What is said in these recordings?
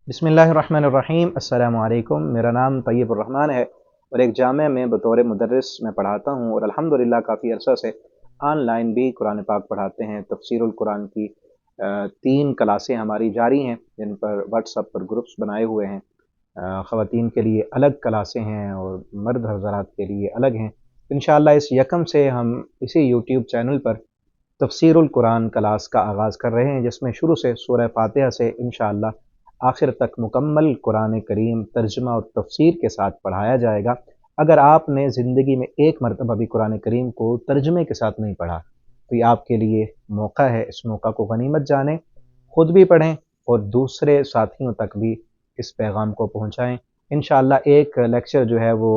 बिस्मिल्लाहिर्रहमानिर्रहीम। अस्सलामु अलैकुम। मेरा नाम तैयब उर्रहमान है और एक जामे में बतौर मुदर्रिस मैं पढ़ाता हूँ और अल्हम्दुलिल्लाह काफ़ी अरसा से ऑनलाइन भी कुरान पाक पढ़ाते हैं। तफसीरुल कुरान की 3 क्लासें हमारी जारी हैं जिन पर व्हाट्सएप पर ग्रुप्स बनाए हुए हैं। ख़वातीन के लिए अलग क्लासें हैं और मर्द हज़रात के लिए अलग हैं। इंशाअल्लाह इस यकम से हम इसी यूट्यूब चैनल पर तफसीरुल कुरान क्लास का आगाज़ कर रहे हैं, जिसमें शुरू से सूरह फातिहा से इंशाअल्लाह आखिर तक मुकम्मल कुरान करीम तर्जुमा और तफसीर के साथ पढ़ाया जाएगा। अगर आपने ज़िंदगी में एक मरतबा भी कुरान करीम को तर्जुमे के साथ नहीं पढ़ा तो ये आपके लिए मौका है। इस मौका को गनीमत जानें, ख़ुद भी पढ़ें और दूसरे साथियों तक भी इस पैगाम को पहुँचाएँ। इंशाअल्लाह एक लेक्चर जो है वो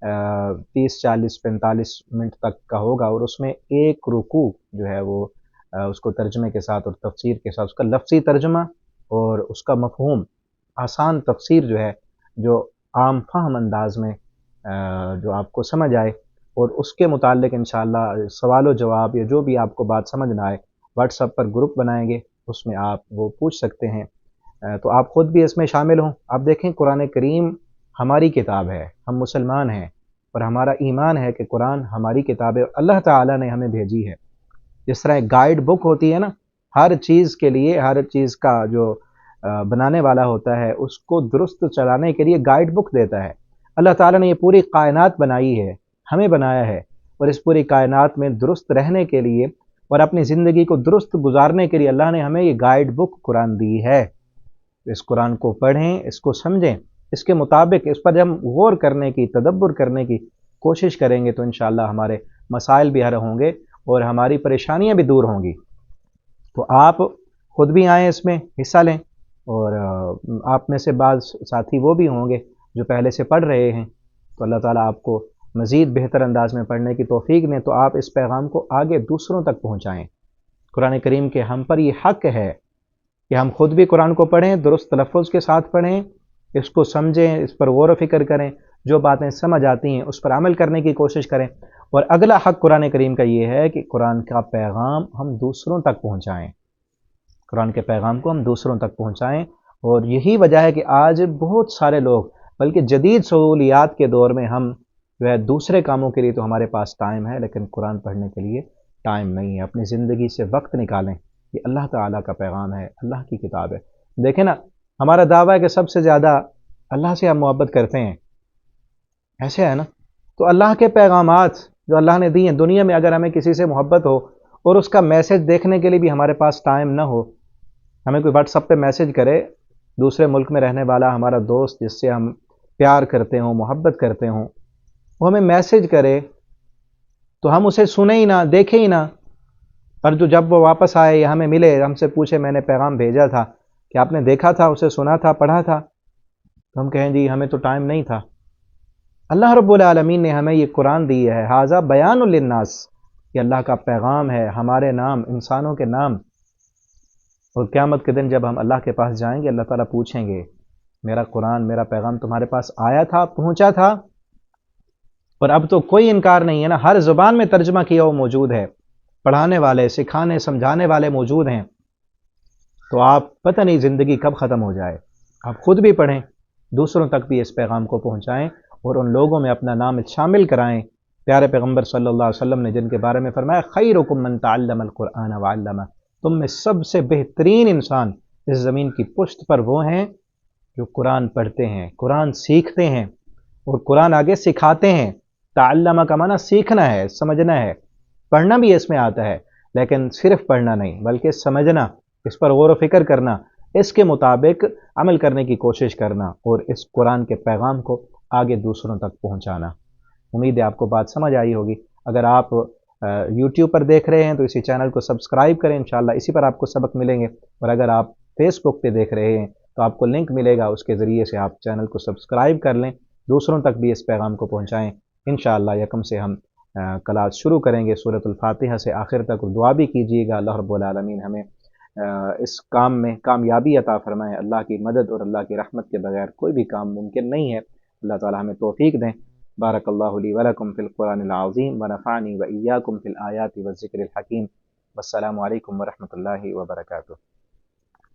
30, 40, 45 मिनट तक का होगा और उसमें एक रुकू जो है वो उसको तर्जुमे के साथ और तफसीर के साथ उसका लफ्ज़ी तर्जुमा और उसका मफ़हूम आसान तफसीर जो है, जो आम फ़हम अंदाज में जो आपको समझ आए और उसके मुताल्लिक़ इंशाअल्लाह सवाल व जवाब या जो भी आपको बात समझ ना आए व्हाट्सएप पर ग्रुप बनाएंगे, उसमें आप वो पूछ सकते हैं। तो आप ख़ुद भी इसमें शामिल हों। आप देखें कुरान करीम हमारी किताब है, हम मुसलमान हैं और हमारा ईमान है कि कुरान हमारी किताब है और अल्लाह ताला ने हमें भेजी है। जिस तरह एक गाइड बुक होती है ना, हर चीज़ के लिए हर चीज़ का जो बनाने वाला होता है उसको दुरुस्त चलाने के लिए गाइड बुक देता है। अल्लाह ताला ने ये पूरी कायनात बनाई है, हमें बनाया है और इस पूरी कायनात में दुरुस्त रहने के लिए और अपनी ज़िंदगी को दुरुस्त गुजारने के लिए अल्लाह ने हमें ये गाइड बुक कुरान दी है। इस कुरान को पढ़ें, इसको समझें, इसके मुताबिक इस पर जब हम गौर करने की तदब्बर करने की कोशिश करेंगे तो इंशाअल्लाह हमारे मसाइल भी हल होंगे और हमारी परेशानियां भी दूर होंगी। तो आप ख़ुद भी आएँ, इसमें हिस्सा लें और आप में से बाज़ साथी वो भी होंगे जो पहले से पढ़ रहे हैं। तो अल्लाह ताला आपको मज़ीद बेहतर अंदाज में पढ़ने की तौफ़ीक दें। तो आप इस पैगाम को आगे दूसरों तक पहुँचाएँ। कुरान करीम के हम पर ये हक़ है कि हम ख़ुद भी कुरान को पढ़ें, दुरुस्त तलफ़्फ़ुज़ के साथ पढ़ें, इसको समझें, इस पर गौर व फ़िक्र करें, जो बातें समझ आती हैं उस पर अमल करने की कोशिश करें। और अगला हक़ कुरान करीम का ये है कि कुरान का पैगाम हम दूसरों तक पहुँचाएँ। कुरान के पैगाम को हम दूसरों तक पहुँचाएँ और यही वजह है कि आज बहुत सारे लोग, बल्कि जदीद सहूलियात के दौर में हम जो है दूसरे कामों के लिए तो हमारे पास टाइम है लेकिन कुरान पढ़ने के लिए टाइम नहीं है। अपनी ज़िंदगी से वक्त निकालें। ये अल्लाह ताला का पैगाम है, अल्लाह की किताब है। देखें ना, हमारा दावा है कि सबसे ज़्यादा अल्लाह से हम मोहब्बत करते हैं, ऐसे है ना। तो अल्लाह के पैगामात जो अल्लाह ने दी हैं, दुनिया में अगर हमें किसी से मोहब्बत हो और उसका मैसेज देखने के लिए भी हमारे पास टाइम ना हो, हमें कोई व्हाट्सएप पे मैसेज करे, दूसरे मुल्क में रहने वाला हमारा दोस्त जिससे हम प्यार करते हों, मोहब्बत करते हों, वो हमें मैसेज करे तो हम उसे सुने ही ना, देखें ही ना, और जो जब वो वापस आए या हमें मिले, हमसे पूछे मैंने पैगाम भेजा था कि आपने देखा था, उसे सुना था, पढ़ा था, तो हम कहें जी हमें तो टाइम नहीं था। अल्लाह रब्बुल आलमीन ने हमें ये कुरान दी है, हाज़ा बयानुल लिन्नास, ये अल्लाह का पैगाम है हमारे नाम, इंसानों के नाम। और क़यामत के दिन जब हम अल्लाह के पास जाएंगे, अल्लाह ताला पूछेंगे मेरा कुरान, मेरा पैगाम तुम्हारे पास आया था, पहुँचा था? और अब तो कोई इनकार नहीं है ना, हर ज़ुबान में तर्जुमा किया हुआ मौजूद है, पढ़ाने वाले, सिखाने, समझाने वाले मौजूद हैं। तो आप पता नहीं ज़िंदगी कब ख़त्म हो जाए। आप ख़ुद भी पढ़ें, दूसरों तक भी इस पैगाम को पहुँचाएँ और उन लोगों में अपना नाम शामिल कराएँ। प्यारे पैगम्बर सल्लल्लाहु अलैहि वसल्लम ने जिनके बारे में फरमाया, खैरुकुम मन तअल्लमल कुरआन व अल्लमा, तुम में सबसे बेहतरीन इंसान इस ज़मीन की पुश्त पर वो हैं जो कुरान पढ़ते हैं, कुरान सीखते हैं और कुरान आगे सिखाते हैं। तअल्लमा का माना सीखना है, समझना है। पढ़ना भी इसमें आता है लेकिन सिर्फ पढ़ना नहीं बल्कि समझना, इस पर गौर व फिक्र करना, इसके मुताबिक अमल करने की कोशिश करना और इस कुरान के पैगाम को आगे दूसरों तक पहुँचाना। उम्मीद है आपको बात समझ आई होगी। अगर आप यूट्यूब पर देख रहे हैं तो इसी चैनल को सब्सक्राइब करें, इंशाअल्लाह इसी पर आपको सबक मिलेंगे। और अगर आप फेसबुक पे देख रहे हैं तो आपको लिंक मिलेगा, उसके ज़रिए से आप चैनल को सब्सक्राइब कर लें, दूसरों तक भी इस पैगाम को पहुँचाएँ। इंशाअल्लाह यकम से हम क्लास शुरू करेंगे सूरतुल फातिहा से आखिर तक। दुआ भी कीजिएगा अल्लाह रब्बुल आलमीन हमें इस काम में कामयाबी अता फरमाए। अल्लाह की मदद और अल्लाह की रहमत के बगैर कोई भी काम मुमकिन नहीं है। अल्लाह ताला हमें तौफ़ीक दें। बारकल्लाहु ली व लकुम फ़िल क़ुरानिल अज़ीम व नफ़अनी व इय्याकुम फ़िल आयाति व ज़िक्रिल हकीम। वस्सलामु अलैकुम व रहमतुल्लाहि व बरकातुहू।